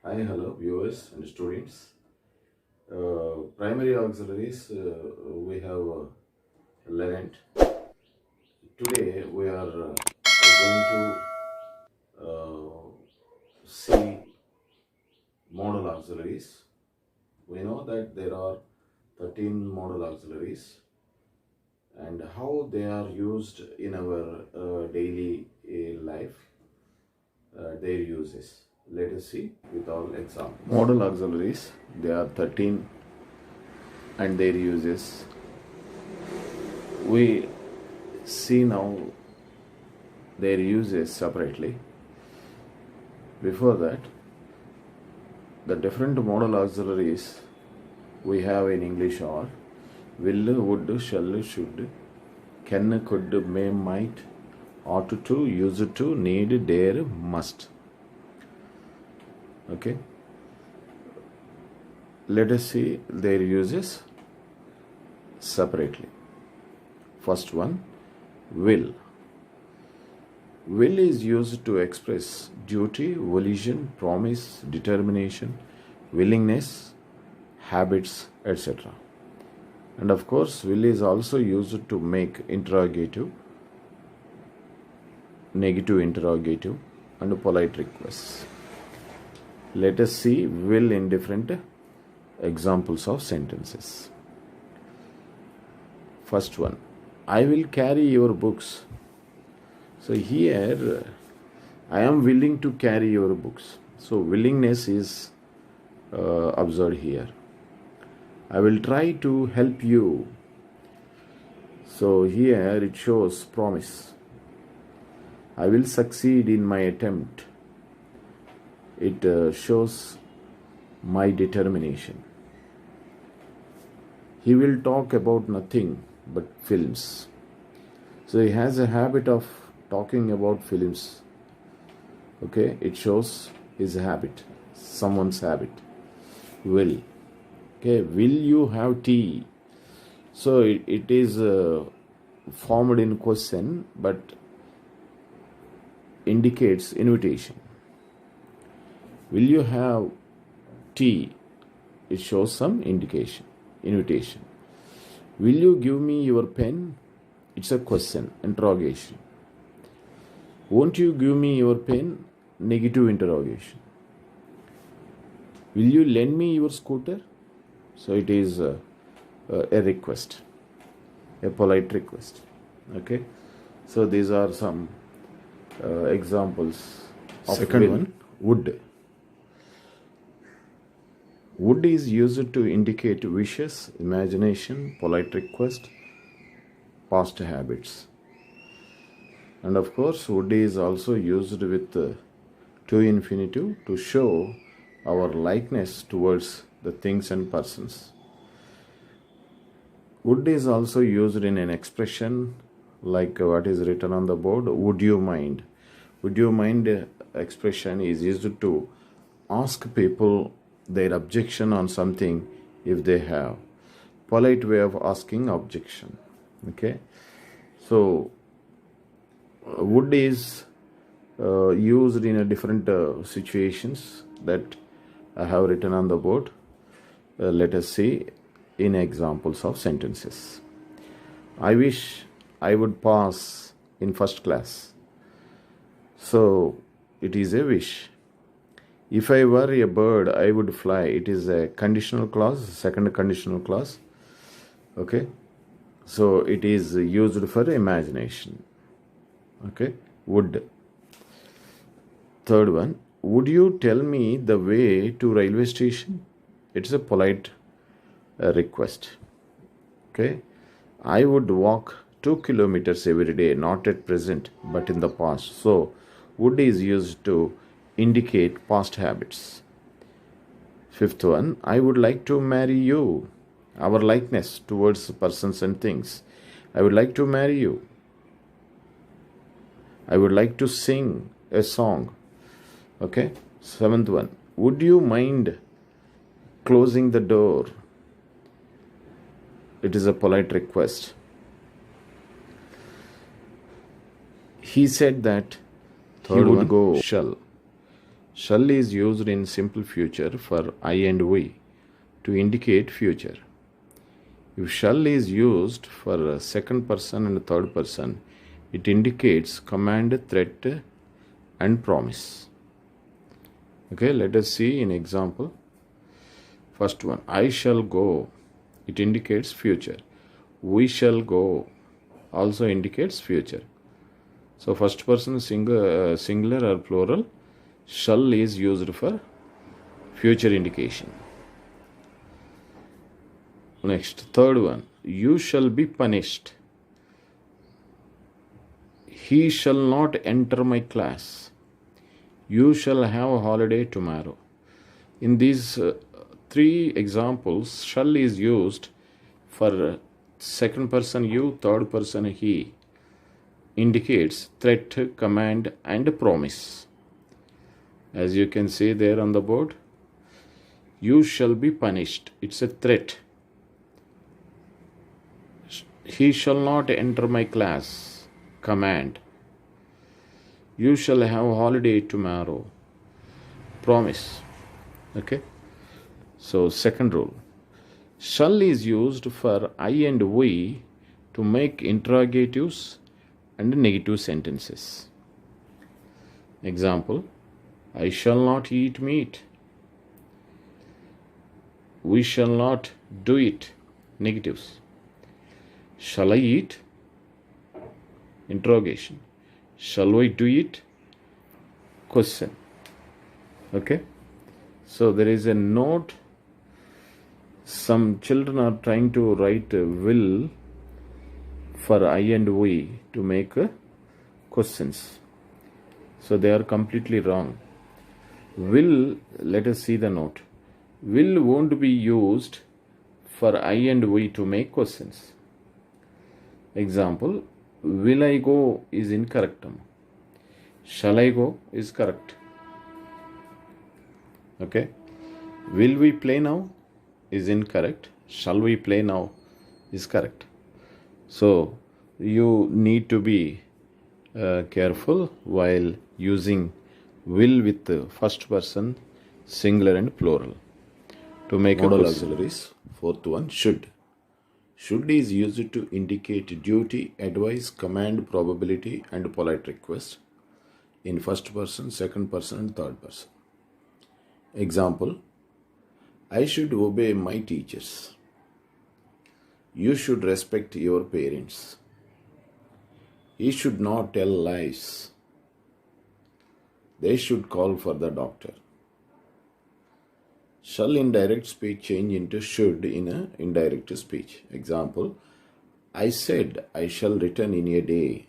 Hi, hello, viewers and students. Primary auxiliaries we have learned. Today we are going to see modal auxiliaries. We know that there are 13 modal auxiliaries and how they are used in our daily life, their uses. Let us see with all examples. Modal auxiliaries, they are 13 and their uses. We see now their uses separately. Before that, the different modal auxiliaries we have in English are will, would, shall, should, can, could, may, might, ought to, used to, need, dare, must. Okay. Let us see their uses separately. First one, will. Will is used to express duty, volition, promise, determination, willingness, habits, etc. And of course, will is also used to make interrogative, negative interrogative, and polite requests. Let us see will in different examples of sentences. First one, I will carry your books. So here, I am willing to carry your books. So willingness is observed here. I will try to help you. So here it shows promise. I will succeed in my attempt. It shows my determination. He will talk about nothing but films. So he has a habit of talking about films. Okay, it shows his habit, someone's habit. Will. Okay, will you have tea? So it is formed in question but indicates invitation. Will you have tea? It shows some indication, invitation. Will you give me your pen? It's a question, interrogation. Won't you give me your pen? Negative interrogation. Will you lend me your scooter? So it is a request, a polite request. Okay. So these are some examples of second will. One, would. Would is used to indicate wishes, imagination, polite request, past habits. And of course, would is also used with to infinitive to show our likeness towards the things and persons. Would is also used in an expression like what is written on the board, would you mind? Would you mind expression is used to ask people their objection on something if they have. Polite way of asking objection. Okay. So would is used in a different situations that I have written on the board. Let us see in examples of sentences. I wish I would pass in first class. So it is a wish. If I were a bird, I would fly. It is a conditional clause, second conditional clause. Okay. So it is used for imagination. Okay. Would. Third one, would you tell me the way to railway station? It's a polite request. Okay. I would walk 2 kilometers every day, not at present, but in the past. So would is used to indicate past habits. Fifth one, I would like to marry you. Our likeness towards persons and things. I would like to marry you. I would like to sing a song. Okay. Seventh one, would you mind closing the door? It is a polite request. He said that he would go shall. Shall is used in simple future for I and we to indicate future. If shall is used for second person and third person, it indicates command, threat, and promise. Okay, let us see in example. First one, I shall go. It indicates future. We shall go also indicates future. So first person singular or plural, shall is used for future indication. Next, third one, you shall be punished. He shall not enter my class. You shall have a holiday tomorrow. In these three examples, shall is used for second person you, third person he. Indicates threat, command, and promise. As you can see there on the board, you shall be punished. It's a threat. He shall not enter my class. Command. You shall have a holiday tomorrow. Promise. Okay. So second rule. Shall is used for I and we to make interrogatives and negative sentences. Example, I shall not eat meat. We shall not do it. Negatives. Shall I eat? Interrogation. Shall we do it? Question. Okay. So there is a note. Some children are trying to write will for I and we to make questions. So they are completely wrong. Will, let us see the note. Will won't be used for I and we to make questions. Example, will I go is incorrect. Shall I go is correct. Okay. Will we play now is incorrect. Shall we play now is correct. So you need to be careful while using will with the first person, singular and plural to make Modal a auxiliaries. Fourth one, should. Should is used to indicate duty, advice, command, probability, and polite request in first person, second person, and third person. Example, I should obey my teachers. You should respect your parents. He should not tell lies. They should call for the doctor. Shall in direct speech change into should in a indirect speech. Example, I said I shall return in a day.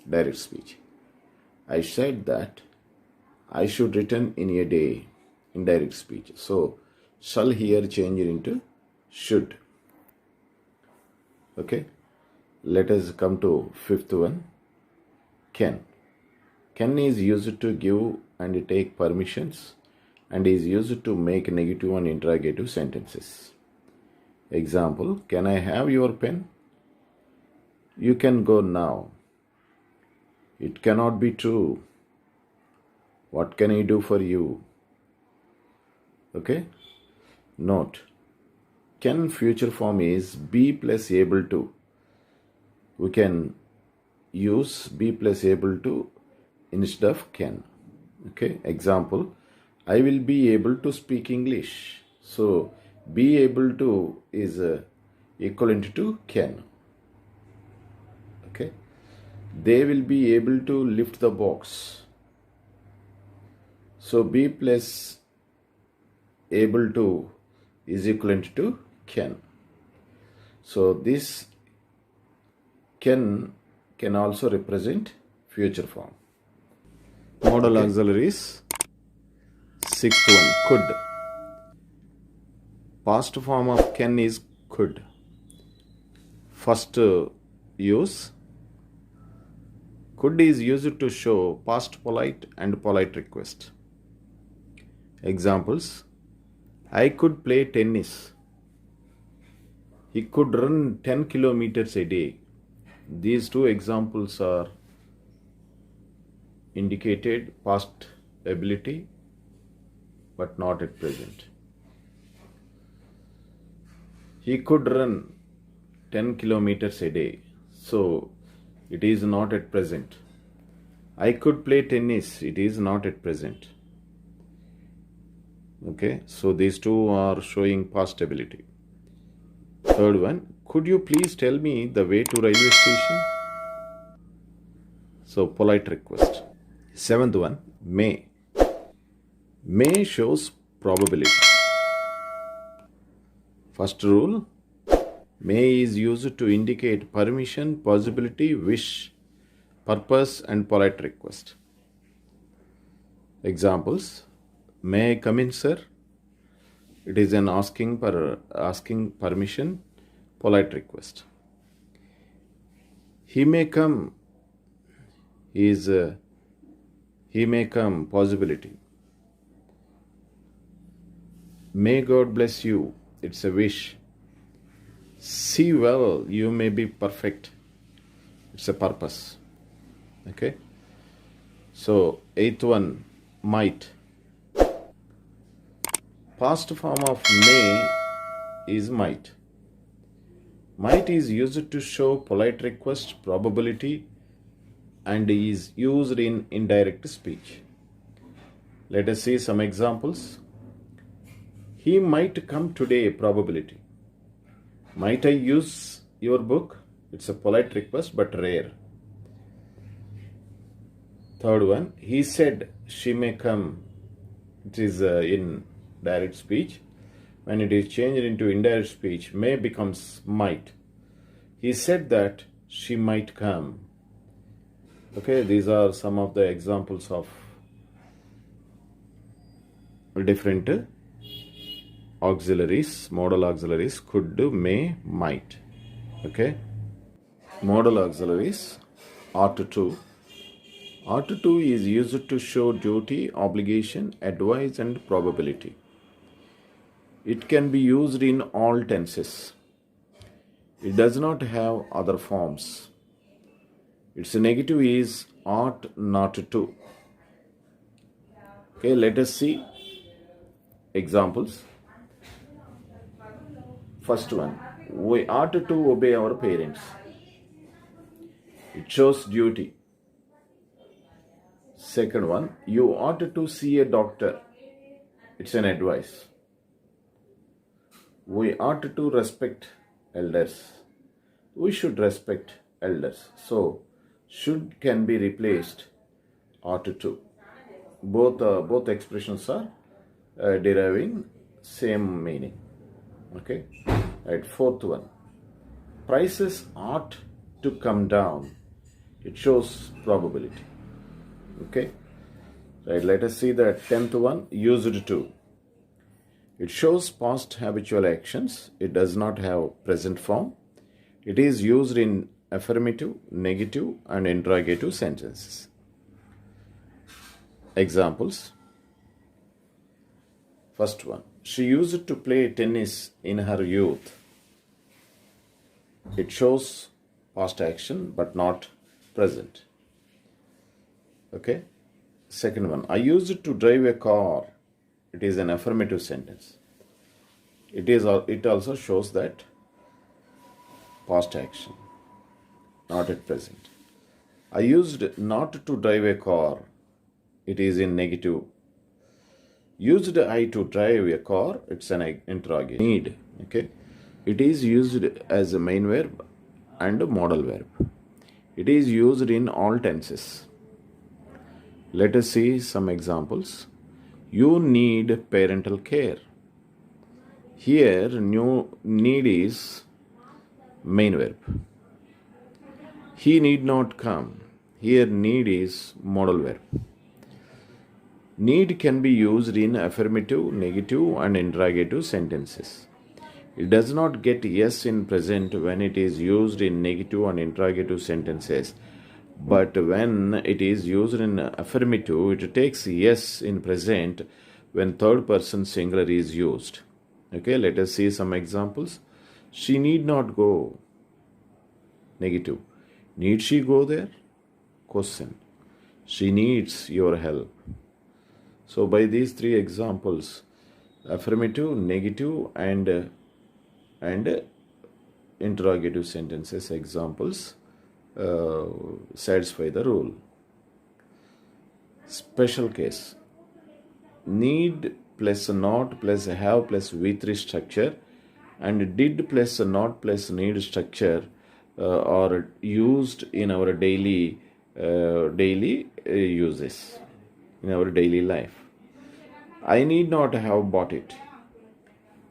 Direct speech. I said that I should return in a day. Indirect speech. So shall here change into should. Okay. Let us come to fifth one. Can. Can is used to give and take permissions and is used to make negative and interrogative sentences. Example, can I have your pen? You can go now. It cannot be true. What can I do for you? Okay. Note. Can future form is be plus able to. We can use be plus able to instead of can. Okay. Example, I will be able to speak English. So be able to is equivalent to can. Okay. They will be able to lift the box. So be plus able to is equivalent to can. So this can also represent future form. Modal auxiliaries. Sixth one, could. Past form of can is could. First use. Could is used to show past polite and polite request. Examples, I could play tennis. He could run 10 kilometers a day. These two examples are indicated past ability but not at present. He could run 10 kilometers a day, so it is not at present. I could play tennis, it is not at present. Okay, so these two are showing past ability. Third one, could you please tell me the way to railway station? So polite request. Seventh one, may. May shows probability. First rule, may is used to indicate permission, possibility, wish, purpose, and polite request. Examples, may I come in, sir? It is an asking permission, polite request. He may come he may come, possibility. May God bless you, it's a wish. See well, you may be perfect, it's a purpose. Okay, so eighth one, might. Past form of may is might. Might is used to show polite request, probability, and is used in indirect speech. Let us see some examples. He might come today, probability. Might I use your book? It's a polite request but rare. Third one, he said she may come. It is in direct speech. When it is changed into indirect speech, may becomes might. He said that she might come. Okay, these are some of the examples of different auxiliaries, modal auxiliaries, could, may, might. Okay, modal auxiliaries, ought to. Ought to is used to show duty, obligation, advice, and probability. It can be used in all tenses. It does not have other forms. Its negative is ought not to. Okay, let us see examples. First one, we ought to obey our parents. It shows duty. Second one, you ought to see a doctor. It's an advice. We ought to respect elders. We should respect elders. So, should can be replaced ought to. Both expressions are deriving same meaning. Okay. Right. Fourth one, prices ought to come down. It shows probability. Okay. Right. Let us see the 10th one, used to. It shows past habitual actions. It does not have present form. It is used in affirmative, negative, and interrogative sentences. Examples. First one, she used to play tennis in her youth. It shows past action but not present. Okay. Second one, I used to drive a car. It is an affirmative sentence. It also shows that past action, not at present. I used not to drive a car. It is in negative. Used I to drive a car, it's an interrogation. Need. Okay. It is used as a main verb and a modal verb. It is used in all tenses. Let us see some examples. You need parental care. Here, new need is main verb. He need not come. Here, need is modal verb. Need can be used in affirmative, negative, and interrogative sentences. It does not get yes in present when it is used in negative and interrogative sentences. But when it is used in affirmative, it takes yes in present when third person singular is used. Okay, let us see some examples. She need not go. Negative. Need she go there? Question. She needs your help. So by these three examples, affirmative, negative, and interrogative sentences examples satisfy the rule. Special case: need plus not plus have plus V3 structure and did plus not plus need structure are used in our daily uses in our daily life. I need not have bought it.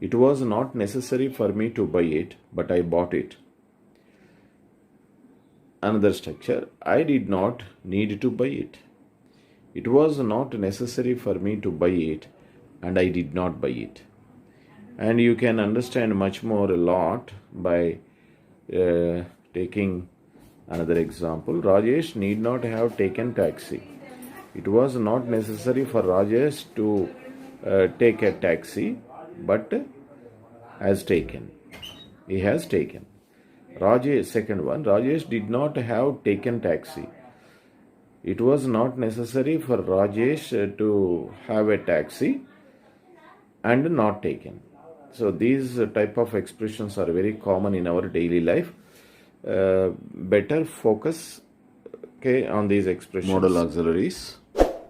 It was not necessary for me to buy it, but I bought it. Another structure: I did not need to buy it. It was not necessary for me to buy it, and I did not buy it. And you can understand much more a lot by taking another example. Rajesh need not have taken taxi. It was not necessary for Rajesh to take a taxi, but has taken. He has taken. Rajesh, second one, Rajesh did not have taken taxi. It was not necessary for Rajesh to have a taxi and not taken. So these type of expressions are very common in our daily life. Better focus on these expressions. Modal auxiliaries.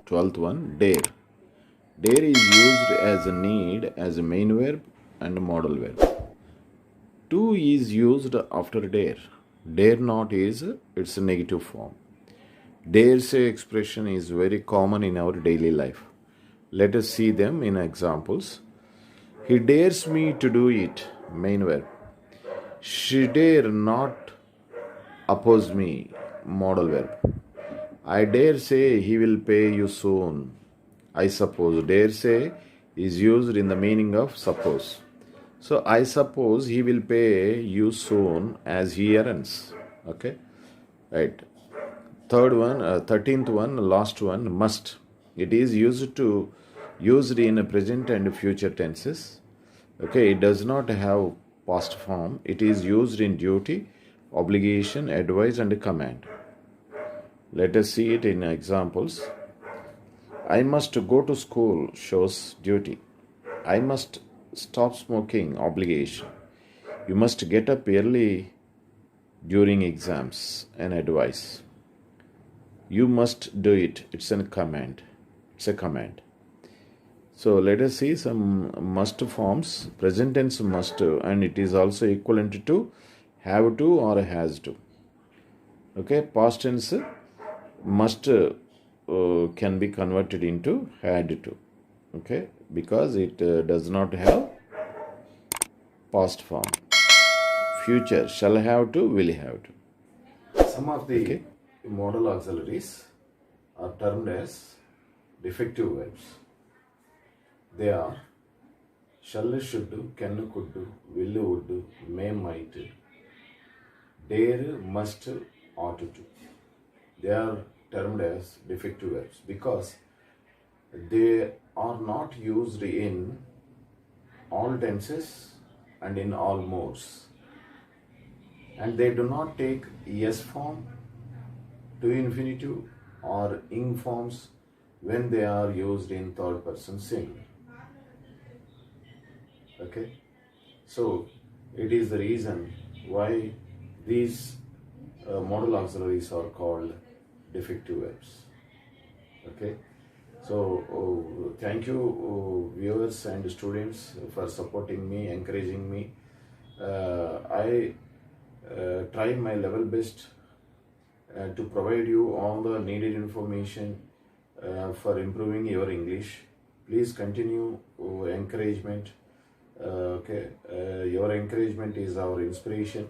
12th one, dare. Dare is used as a need, as a main verb and a modal verb. To is used after dare. Dare not is its a negative form. Dare say expression is very common in our daily life. Let us see them in examples. He dares me to do it, main verb. She dare not oppose me, modal verb. I dare say he will pay you soon. I suppose. Dare say is used in the meaning of suppose. So I suppose he will pay you soon as he earns. Okay, right. 13th one, last one, must. It is used in present and future tenses. Okay, it does not have past form. It is used in duty, obligation, advice, and command. Let us see it in examples. I must go to school shows duty. I must stop smoking, obligation. You must get up early during exams, an advice. You must do it. It's a command. It's a command. So let us see some must forms. Present tense must, and it is also equivalent to have to or has to. Okay, past tense must can be converted into had to. Okay, because it does not have past form. Future shall have to, will have to. Some of the modal auxiliaries are termed as defective verbs. They are shall, should, can, could, will, would, may, might, dare, must, ought to. They are termed as defective verbs because they are not used in all tenses and in all modes. And they do not take yes form, to infinitive, or ing forms when they are used in third person singular. Okay, so it is the reason why these modal auxiliaries are called defective verbs. Okay, so thank you viewers and students for supporting me, encouraging me. I try my level best to provide you all the needed information for improving your English. Please continue encouragement. Your encouragement is our inspiration.